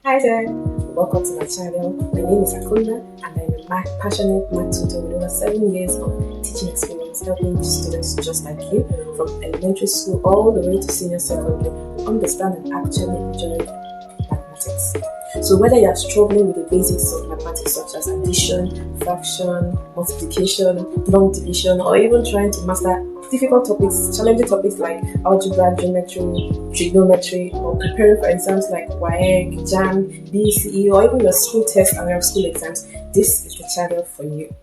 Hi there, welcome to my channel. My name is Akunna and I'm a passionate math tutor with over 7 years of teaching experience, helping students just like you from elementary school all the way to senior secondary understand and actually enjoy mathematics. So whether you are struggling with the basics of mathematics such as addition, fraction, multiplication, long division, or even trying to master difficult topics, challenging topics like algebra, geometry, trigonometry, or preparing for exams like WAEC, JAMB BECE, or even your school test and your school exams, this is the channel for you.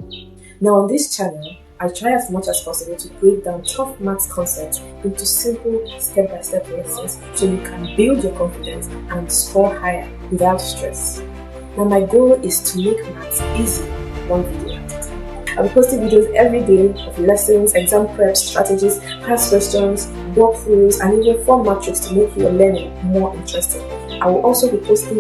Now on this channel, I try as much as possible to break down tough maths concepts into simple step-by-step lessons so you can build your confidence and score higher without stress. Now my goal is to make maths easy, one video at a time. I'll be posting videos every day of lessons, exam prep, strategies, past questions, walkthroughs, and even fun matrix to make your learning more interesting. I will also be posting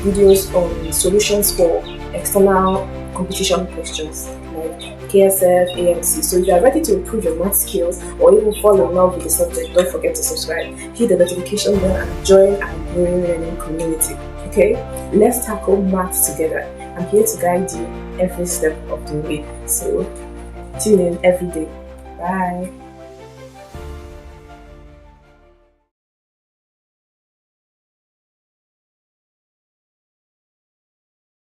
videos on solutions for external competition questions like KSF, AMC. So if you are ready to improve your math skills or even fall in love with the subject, don't forget to subscribe, hit the notification bell, and join our growing learning community. Okay, let's tackle maths together. I'm here to guide you every step of the way. So tune in every day. Bye.